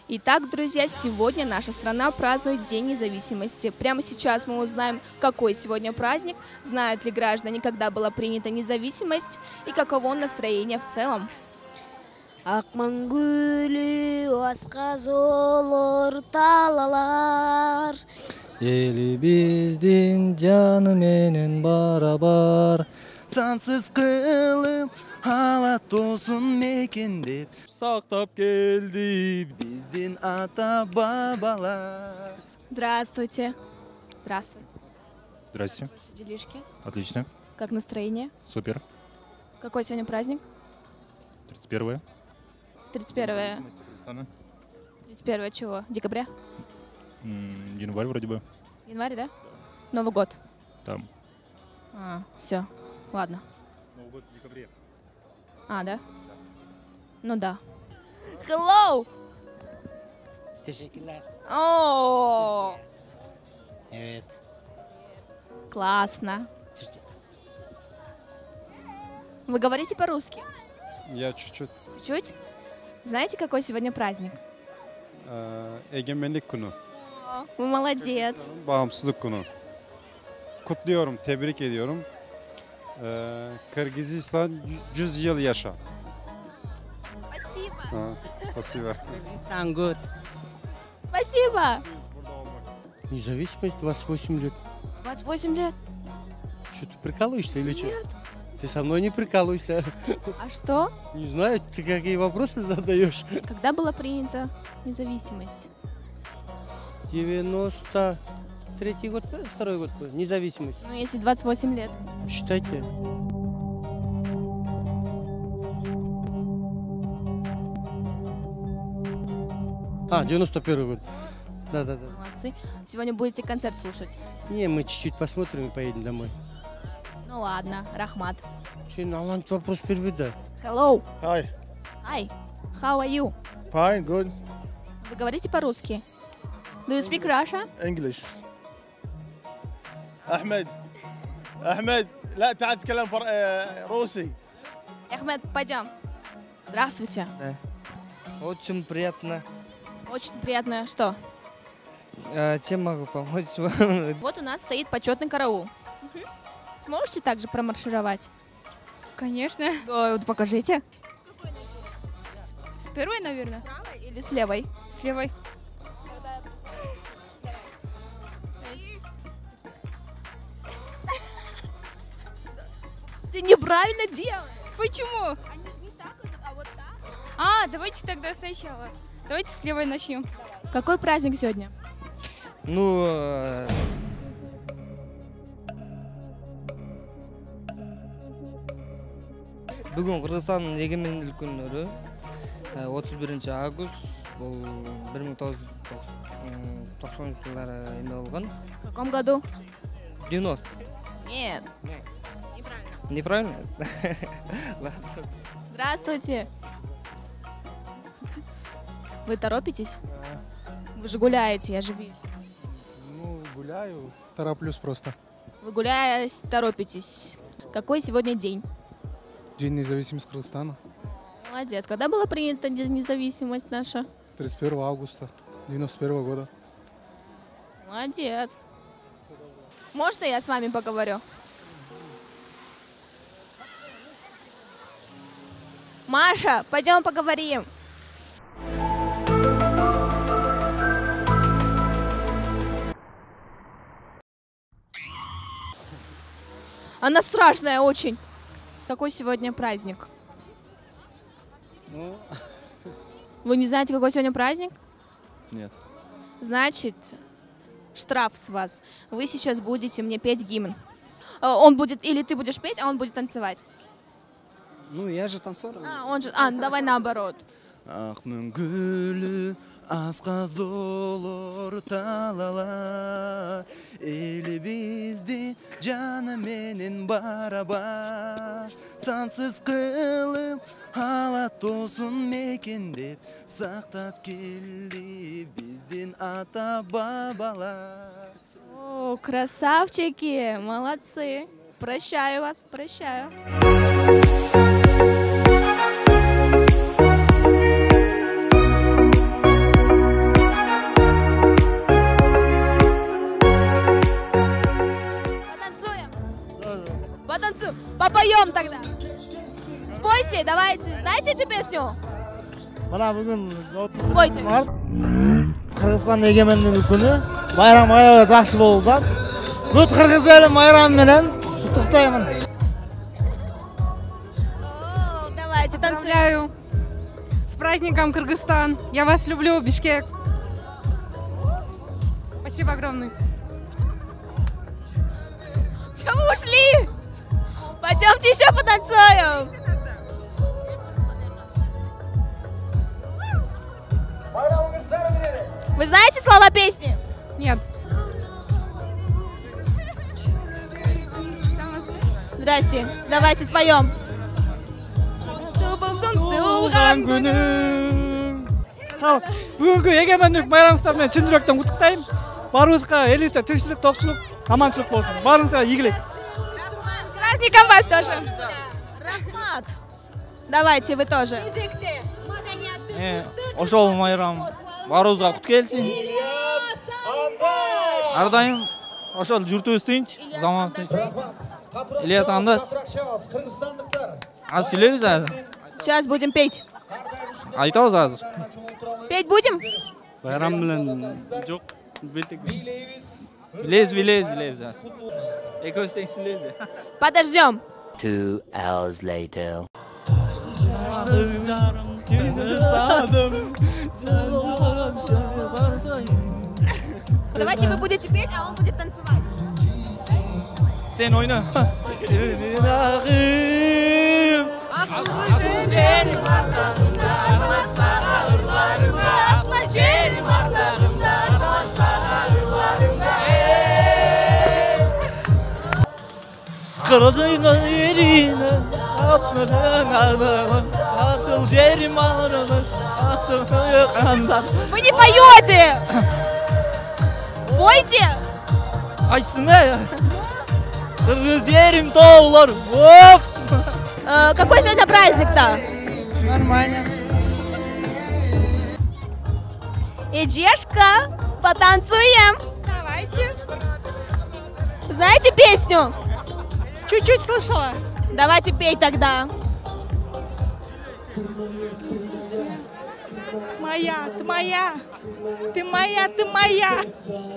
Итак, друзья, сегодня наша страна празднует День независимости. Прямо сейчас мы узнаем, какой сегодня праздник, знают ли граждане, когда была принята независимость и каково настроение в целом. Элибиздин жаны менен барабар, сансыз кылып ала тосын мекендеп, сактап келди биздин ата бабалар. Здравствуйте. Здравствуйте. Здрасте. Делишки. Отлично. Как настроение? Супер. Какой сегодня праздник? 31-е. 31 31 чего? Декабря? Январь вроде бы. Январь, да? Новый год. Там. Все. Ладно. Новый год в декабре. Да? Ну да. Hello! Teşekkürler. О, Evet. классно. Вы говорите по-русски? Я чуть-чуть. Чуть? Знаете, какой сегодня праздник? Egemenlik günü, Вы молодец. bağımsızlık günü. Kutluyorum, tebrik ediyorum. Kırgızistan 100 yıl yaşa. Спасибо. Спасибо. Sound good. Спасибо. Независимость 28 лет. 28 лет. Что, ты прикалываешься или что? Ты со мной не прикалывайся. А что? Не знаю, ты какие вопросы задаешь. Когда была принята независимость? 93-й год, второй год, независимость. Ну, если 28 лет. Считайте. А, 91-й год. Да. Молодцы. Сегодня будете концерт слушать. Не, мы чуть-чуть посмотрим и поедем домой. Ну ладно, Рахмат. Сен алант вопрос переведай. Hello. Hi. Hi. How are you? Fine, good. Вы говорите по-русски? Do you speak Russia? English. أحمد. أحمد لا تعال تتكلم روسي. Ахмед, пойдем. Здравствуйте. Очень приятно. Очень приятно. Что? Чем могу помочь? Вот у нас стоит почетный караул. Сможете также промаршировать? Конечно. Вот покажите. С первой, наверное. С правой или с левой? С левой. Ты неправильно делаешь. Почему? Они же не так, а вот так. Давайте тогда сначала. Давайте с левой начнем. Какой праздник сегодня? Ну, бүгін Қырғызстанның егемендік күндері 31 август, бұл 1990 жылдары эме болған. В каком году? 90. Нет. Неправильно? Здравствуйте. Вы торопитесь? Вы же гуляете, я же вижу. Ну, гуляю, тороплюсь просто. Вы гуляя, торопитесь. Какой сегодня день? День независимости Кыргызстана. Молодец. Когда была принята независимость наша? 31 августа 91 года. Молодец. Можно я с вами поговорю? Маша, пойдем поговорим. Она страшная очень. Какой сегодня праздник? Ну, Вы не знаете, какой сегодня праздник? нет. Значит, штраф с вас. Вы сейчас будете мне петь гимн. Он будет, или ты будешь петь, а он будет танцевать. Ну, я же танцор. Он же, давай наоборот. Ақмын гүлі асқаз олор талала, елі бізді жаны менен бараба, сансыз қылып ала тосын мекендеп, сақтап келді бізден ата бабалар. О, красавчики, молодцы. Прощаю вас, прощаю. давайте. Знаете эту песню? Mana bugun Спойте. Qirg'iziston egemenligi kuni. Bayram ayoga yaxshi bo'ldi. Lut qirg'iz eli bayram bilan to'xtayman. Давайте, танцуем. Поздравляю с праздником, Кыргызстан. Я вас люблю, Бишкек. Спасибо огромное. Чего вы ушли? Пойдемте еще потанцуем. Вы знаете слова песни? Нет. Здрасте, давайте споем. Бүгінгі егемендік байрамыңыздармен шын жүректен құттықтаймын. Барыңызға елімізде тіршілік, тоқшылық, аманшылық болсын. Барыңызға игілік. С праздником вас тоже. Рахмат. Давайте, вы тоже. Ошол майрам барыбызга кут келсин. Ар дайым ошол журтубуз тынч, заманыбыз тынч. Ильяс Андас. Аз сүйлөйбүз азыр. Сейчас будем петь. Айтабыз азыр. Петь будем? Байрам менен жок, бетик. Билебиз азыр. Экөөбүз тең сүйлөйбүз. Подождем. 2 hours later. Давайте вы будете петь, а он будет танцевать. Sen oyna. Kırılın yerine, atmasın ağlarım, atıl yerim ağlarım, atıl kandan. Вы не поете! Пойте! Айтсын ya. Kırmızı yerim dağlar. Hop! Какой сегодня праздник-то? Нормально. Идешка, потанцуем. Давайте. Знаете песню? Чуть-чуть слышала. Давайте пей тогда. Моя, ты моя. Ты моя, ты моя.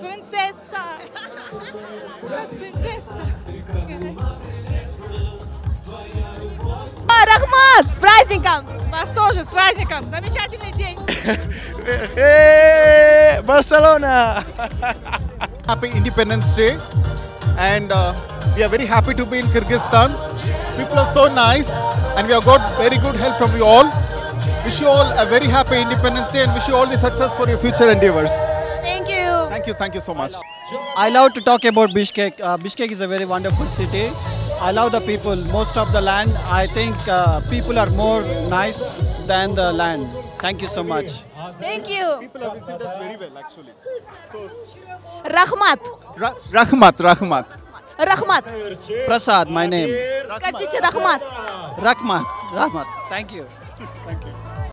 Принцесса. Принцесса. Рахмат, с праздником! Вас тоже с праздником. Замечательный день. Hey, Barcelona! Happy Independence Day, and we are very happy to be in Kyrgyzstan. People are so nice, and we have got very good help from you all. Wish you all a very happy Independence Day, and wish you all the success for your future endeavors. Thank you. Thank you so much. I love to talk about Bishkek. Bishkek is a very wonderful city. I love the people. Most of the land, I think people are more nice than the land. Thank you so much. Thank you. People have received us very well, actually. Рахмат. Rahmat. Рахмат. Prasad, my name. Скажите Рахмат. Rahmat. Thank you.